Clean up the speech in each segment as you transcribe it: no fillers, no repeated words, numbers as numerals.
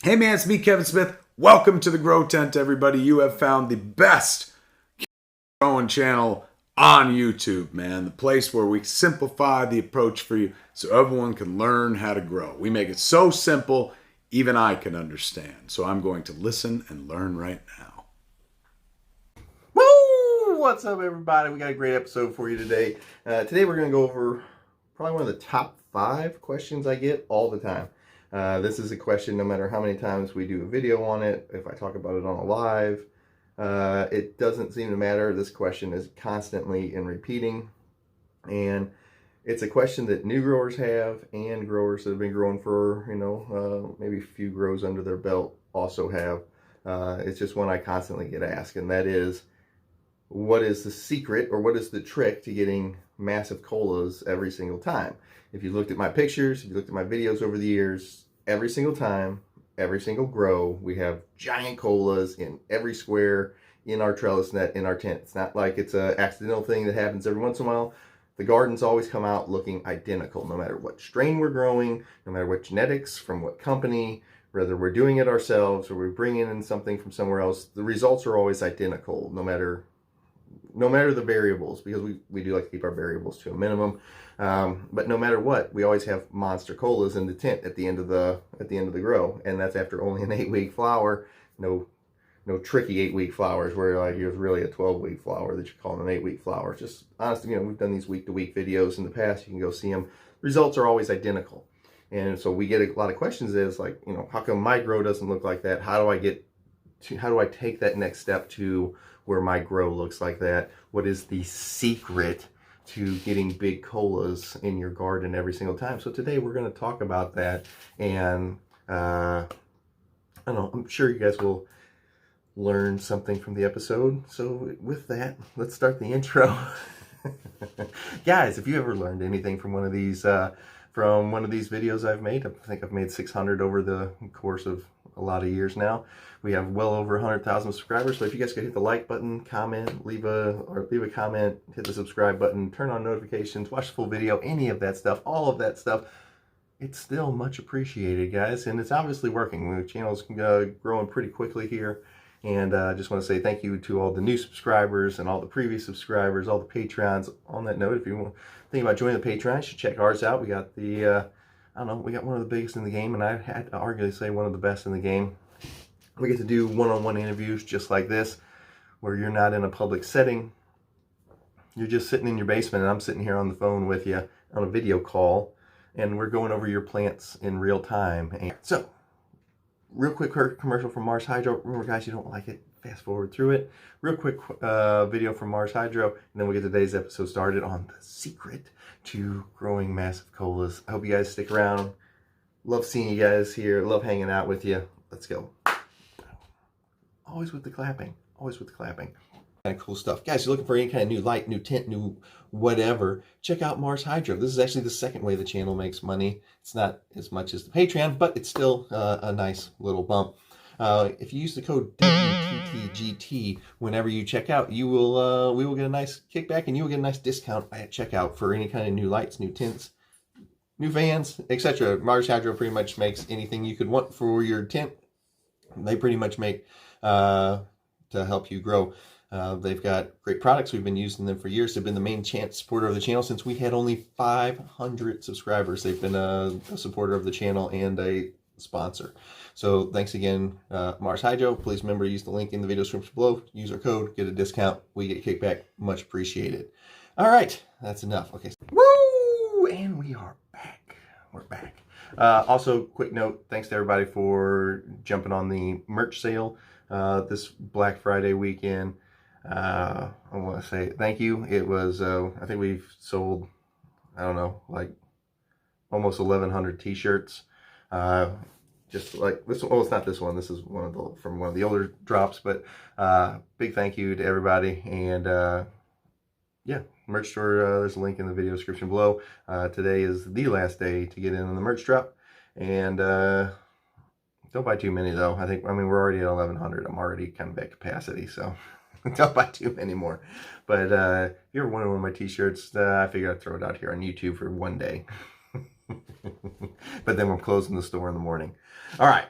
Hey man, it's me, Kevin Smith. Welcome to the Grow Tent, everybody. You have found the best growing channel on YouTube, man. The place where we simplify the approach for you so everyone can learn how to grow. We make it so simple, even I can understand. So I'm going to listen and learn right now. Woo! What's up, everybody? We got a great episode for you today. Today we're going to go over probably one of the top 5 questions I get all the time. This is a question no matter how many times we do a video on it, if I talk about it on a live, it doesn't seem to matter. This question is constantly in repeating, and it's a question that new growers have and growers that have been growing for, maybe a few grows under their belt also have. It's just one I constantly get asked, and that is, what is the secret or what is the trick to getting massive colas every single time? If you looked at my pictures, if you looked at my videos over the years, every single time, every single grow, we have giant colas in every square, in our trellis net, in our tent. It's not like it's an accidental thing that happens every once in a while. The gardens always come out looking identical, no matter what strain we're growing, no matter what genetics, from what company, whether we're doing it ourselves or we're bringing in something from somewhere else. The results are always identical, no matter the variables, because we do like to keep our variables to a minimum. But no matter what, we always have monster colas in the tent at the end of the grow, and that's after only an 8-week flower. No tricky 8-week flowers where like it was really a 12-week flower that you call an 8-week flower. Just honestly, we've done these week-to-week videos in the past. You can go see them. Results are always identical, and so we get a lot of questions. Is like, how come my grow doesn't look like that? How do I take that next step to where my grow looks like that? What is the secret to getting big colas in your garden every single time? So today we're going to talk about that, and I don't know, I'm sure you guys will learn something from the episode. So with that, let's start the intro. Guys, if you ever learned anything from one of these videos I've made, I think I've made 600 over the course of a lot of years now. We have well over 100,000 subscribers. So if you guys could hit the like button, comment, leave a comment, hit the subscribe button, turn on notifications, watch the full video, any of that stuff, all of that stuff, it's still much appreciated, guys. And it's obviously working. The channel's growing pretty quickly here. And I just want to say thank you to all the new subscribers and all the previous subscribers, all the Patrons. On that note, if you want to think about joining the Patreon, you should check ours out. We got we got one of the biggest in the game, and I had to arguably say one of the best in the game. We get to do one-on-one interviews just like this, where you're not in a public setting. You're just sitting in your basement, and I'm sitting here on the phone with you on a video call, and we're going over your plants in real time. And so, real quick commercial from Mars Hydro. Remember, guys, you don't like it, fast forward through it. Real quick video from Mars Hydro, and then we'll get today's episode started on the secret to growing massive colas. I hope you guys stick around. Love seeing you guys here. Love hanging out with you. Let's go. Always with the clapping. Always with the clapping. Kind of cool stuff. Guys, you're looking for any kind of new light, new tent, new whatever, check out Mars Hydro. This is actually the second way the channel makes money. It's not as much as the Patreon, but it's still a nice little bump. If you use the code WTTGT whenever you check out, we will get a nice kickback, and you will get a nice discount at checkout for any kind of new lights, new tints, new fans, etc. Mars Hydro pretty much makes anything you could want for your tent. They pretty much make to help you grow. They've got great products. We've been using them for years. They've been the main supporter of the channel since we had only 500 subscribers. They've been a supporter of the channel and a sponsor. So thanks again, Mars Hydro. Please remember to use the link in the video description below. Use our code, get a discount. We get kickback. Much appreciated. All right, that's enough. Okay. Woo! And we are back. We're back. Also, quick note, thanks to everybody for jumping on the merch sale this Black Friday weekend. I want to say thank you. It was, I think we've sold, I don't know, like almost 1,100 t-shirts. Just like this one. Well, it's not this one. This is from one of the older drops, but big thank you to everybody. And yeah, merch store, there's a link in the video description below. Today is the last day to get in on the merch drop. And don't buy too many though. I mean, we're already at 1,100. I'm already kind of at capacity, so don't buy too many more. But if you ever wanted one of my t-shirts, I figured I'd throw it out here on YouTube for one day. But then we're closing the store in the morning. All right.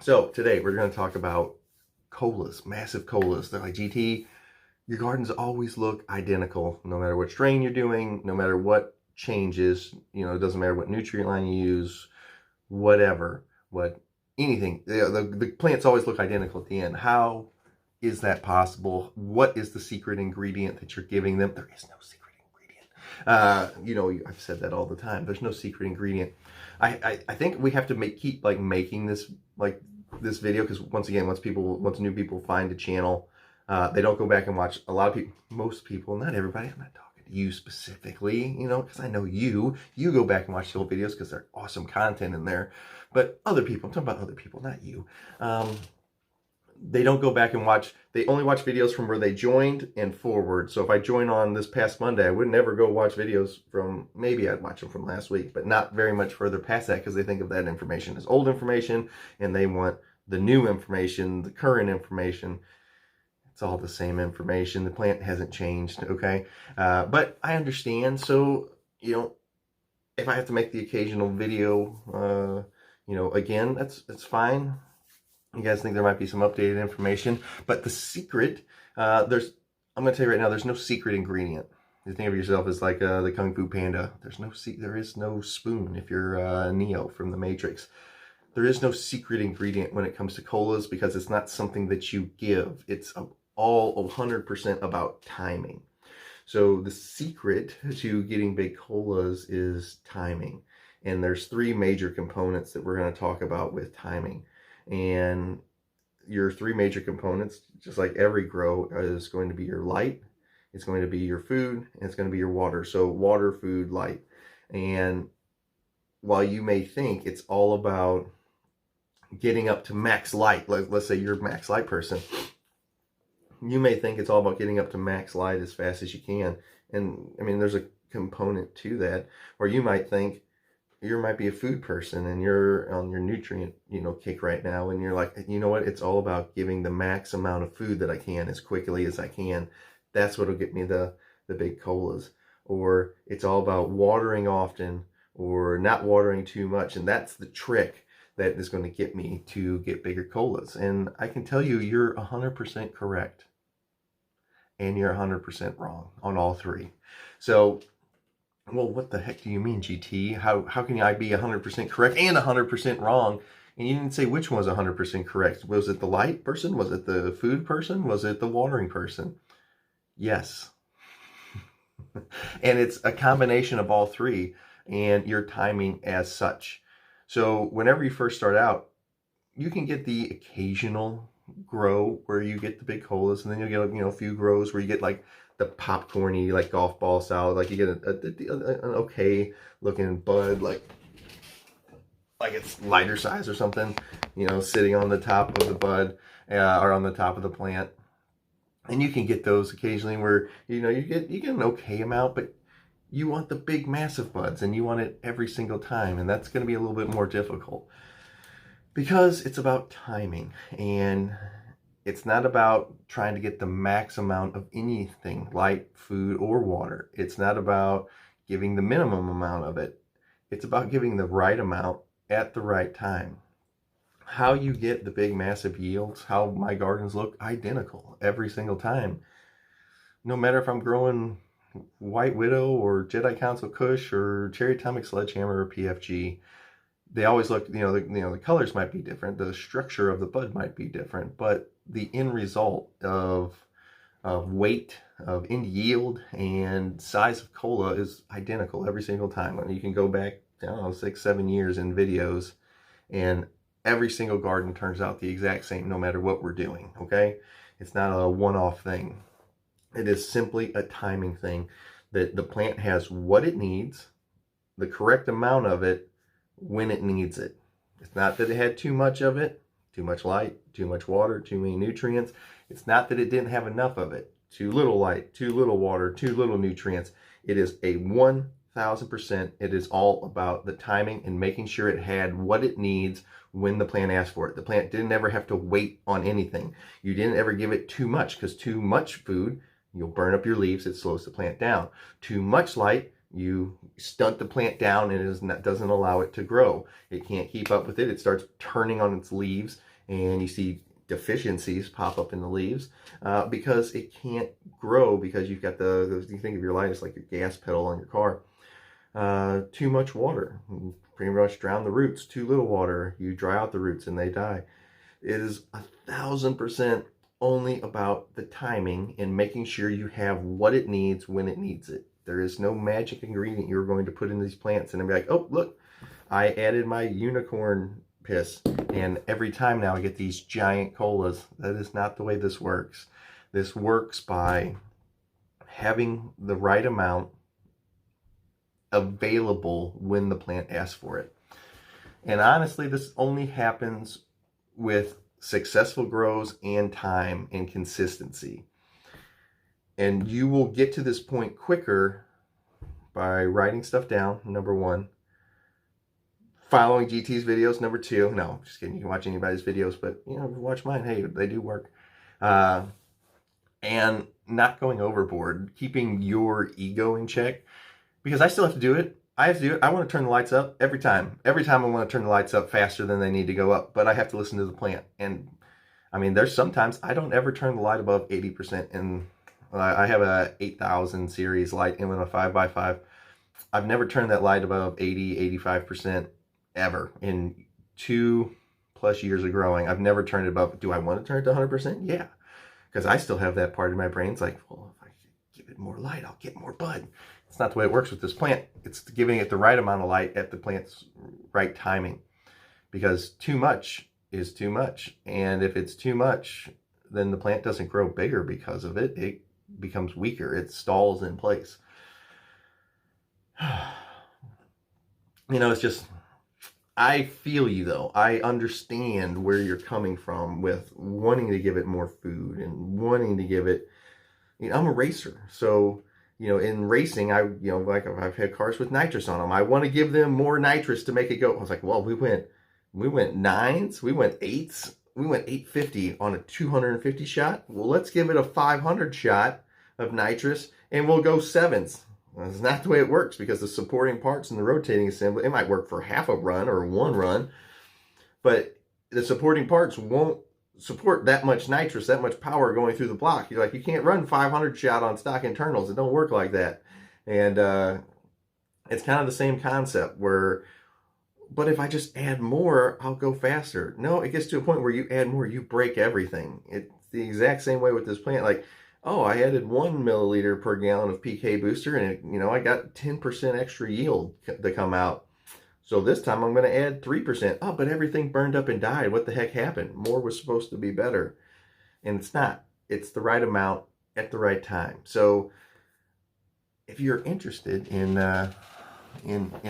So today we're going to talk about colas, massive colas. They're like, GT, your gardens always look identical, no matter what strain you're doing, no matter what changes, it doesn't matter what nutrient line you use, whatever, anything. The plants always look identical at the end. How is that possible? What is the secret ingredient that you're giving them? There is no secret ingredient. I've said that all the time. There's no secret ingredient. I think we have to keep making this video, because once new people find the channel, they don't go back and watch. A lot of people, most people, not everybody, I'm not talking to you specifically, because I know you go back and watch the old videos because they're awesome content in there. But other people, I'm talking about other people, not you. They don't go back and watch. They only watch videos from where they joined and forward. So if I join on this past Monday, I would never go watch videos from, maybe I'd watch them from last week, but not very much further past that, because they think of that information as old information and they want the new information, the current information. It's all the same information. The plant hasn't changed, okay? But I understand. So, if I have to make the occasional video, again, that's fine. You guys think there might be some updated information, but the secret, I'm going to tell you right now, there's no secret ingredient. You think of yourself as like the Kung Fu Panda. There is no spoon if you're Neo from the Matrix. There is no secret ingredient when it comes to colas, because it's not something that you give. It's all 100% about timing. So the secret to getting big colas is timing. And there's 3 major components that we're going to talk about with timing. And your 3 major components, just like every grow, is going to be your light, it's going to be your food, and it's going to be your water. So water, food, light. And while you may think it's all about getting up to max light, let's say you're a max light person, you may think it's all about getting up to max light as fast as you can. And I mean, there's a component to that, where you might think, you might be a food person and you're on your nutrient, kick right now. And you're like, you know what? It's all about giving the max amount of food that I can as quickly as I can. That's what'll get me the big colas. Or it's all about watering often or not watering too much. And that's the trick that is going to get me to get bigger colas. And I can tell you, you're 100% correct. And you're 100% wrong on all 3. So, well, what the heck do you mean, GT? How can I be 100% correct and 100% wrong? And you didn't say which one was 100% correct. Was it the light person? Was it the food person? Was it the watering person? Yes. And it's a combination of all 3 and your timing as such. So whenever you first start out, you can get the occasional grow where you get the big colas, and then you'll get a few grows where you get like the popcorny, like golf ball style, like you get an okay looking bud, like it's lighter size or something, sitting on the top of the bud or on the top of the plant. And you can get those occasionally where you get an okay amount, but you want the big massive buds and you want it every single time, and that's going to be a little bit more difficult, because it's about timing. And it's not about trying to get the max amount of anything, light, food, or water. It's not about giving the minimum amount of it. It's about giving the right amount at the right time. How you get the big massive yields, how my gardens look identical every single time. No matter if I'm growing White Widow or Jedi Council Kush or Cherry Atomic Sledgehammer or PFG, they always look, the colors might be different, the structure of the bud might be different, but the end result of weight, of end yield, and size of cola is identical every single time. And you can go back, 6-7 years in videos, and every single garden turns out the exact same, no matter what we're doing, okay? It's not a one-off thing. It is simply a timing thing, that the plant has what it needs, the correct amount of it, when it needs it. It's not that it had too much of it, too much light, too much water, too many nutrients. It's not that it didn't have enough of it, too little light, too little water, too little nutrients. It is a 1000%. It is all about the timing and making sure it had what it needs when the plant asked for it. The plant didn't ever have to wait on anything. You didn't ever give it too much, because too much food, you'll burn up your leaves. It slows the plant down. Too much light, You stunt the plant down and it doesn't allow it to grow. It can't keep up with it. It starts turning on its leaves, and you see deficiencies pop up in the leaves because it can't grow, because you've got you think of your light as like your gas pedal on your car. Too much water, pretty much drown the roots. Too little water, you dry out the roots and they die. It is 1,000% only about the timing and making sure you have what it needs when it needs it. There is no magic ingredient you're going to put in these plants and then be like, oh, look, I added my unicorn piss, and every time now I get these giant colas. That is not the way this works. This works by having the right amount available when the plant asks for it. And honestly, this only happens with successful grows and time and consistency. And you will get to this point quicker by writing stuff down, number one. Following GT's videos, number two. No, just kidding. You can watch anybody's videos, but watch mine. Hey, they do work. And not going overboard, keeping your ego in check, because I still have to do it. I have to do it. I want to turn the lights up every time. Every time I want to turn the lights up faster than they need to go up, but I have to listen to the plant. And I mean, there's sometimes I don't ever turn the light above 80%. And I have a 8000 series light in with a 5x5. I've never turned that light above 80-85% ever in 2+ years of growing. I've never turned it above. Do I want to turn it to 100%? Yeah, because I still have that part of my brain. It's like, well, if I give it more light, I'll get more bud. It's not the way it works with this plant. It's giving it the right amount of light at the plant's right timing, because too much is too much. And if it's too much, then the plant doesn't grow bigger because of it. It becomes weaker. It stalls in place. It's just, I feel you though. I understand where you're coming from with wanting to give it more food and wanting to give it, I'm a racer. So, in racing, like I've had cars with nitrous on them. I want to give them more nitrous to make it go. I was like, well, we went 9s, we went 8s, we went 850 on a 250 shot. Well, let's give it a 500 shot of nitrous and we'll go 7s. That's not the way it works, because the supporting parts in the rotating assembly, it might work for half a run or one run, but the supporting parts won't support that much nitrous, that much power going through the block. You're like, you can't run 500 shot on stock internals. It don't work like that. And it's kind of the same concept where, but if I just add more, I'll go faster. No, it gets to a point where you add more, you break everything. It's the exact same way with this plant. Like, oh, I added 1 milliliter per gallon of PK booster, and I got 10% extra yield to come out. So this time I'm going to add 3%. Oh, but everything burned up and died. What the heck happened? More was supposed to be better. And it's not. It's the right amount at the right time. So if you're interested in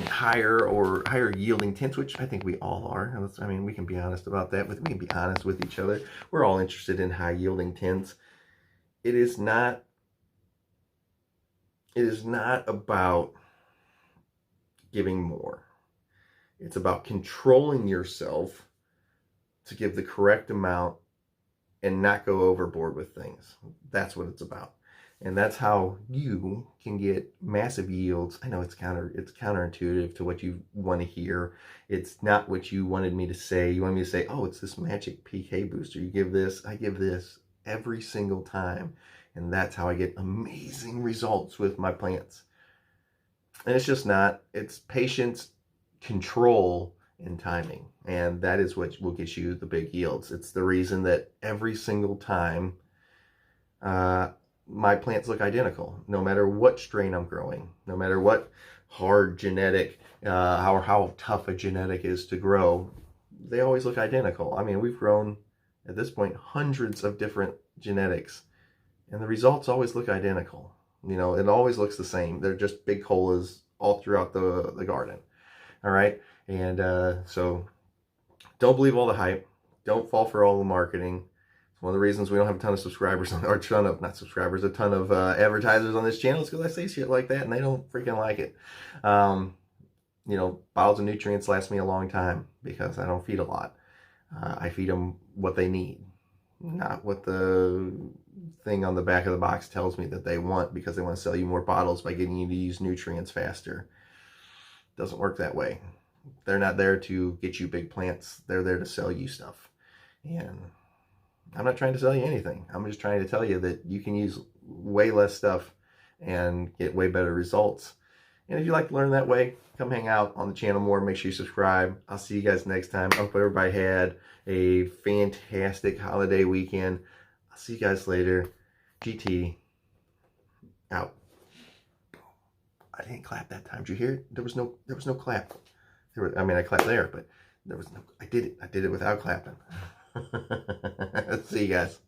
higher yielding tints, which I think we all are. I mean, we can be honest about that, but we can be honest with each other. We're all interested in high yielding tints. It is not about giving more. It's about controlling yourself to give the correct amount and not go overboard with things. That's what it's about. And that's how you can get massive yields. I know it's counterintuitive to what you want to hear. It's not what you wanted me to say. You want me to say, oh, it's this magic PK booster. You give this, I give this every single time. And that's how I get amazing results with my plants. And it's just not. It's patience, control, and timing. And that is what will get you the big yields. It's the reason that every single time my plants look identical, no matter what strain I'm growing, no matter what hard genetic, how tough a genetic is to grow, they always look identical. I mean, we've grown at this point hundreds of different genetics, and the results always look identical. It always looks the same. They're just big colas all throughout the garden. All right. And so don't believe all the hype. Don't fall for all the marketing. It's one of the reasons we don't have a ton of subscribers or a ton of advertisers on this channel. It's because I say shit like that and they don't freaking like it. Bottles of nutrients last me a long time because I don't feed a lot. I feed them what they need. not what the thing on the back of the box tells me that they want, because they want to sell you more bottles by getting you to use nutrients faster. Doesn't work that way. They're not there to get you big plants. They're there to sell you stuff. And I'm not trying to sell you anything. I'm just trying to tell you that you can use way less stuff and get way better results. And if you like to learn that way, come hang out on the channel more. Make sure you subscribe. I'll see you guys next time. I hope everybody had a fantastic holiday weekend. I'll see you guys later. GT out. I didn't clap that time. Did you hear it? There was no clap. I mean, I clapped there, but there was no. I did it without clapping. See you guys.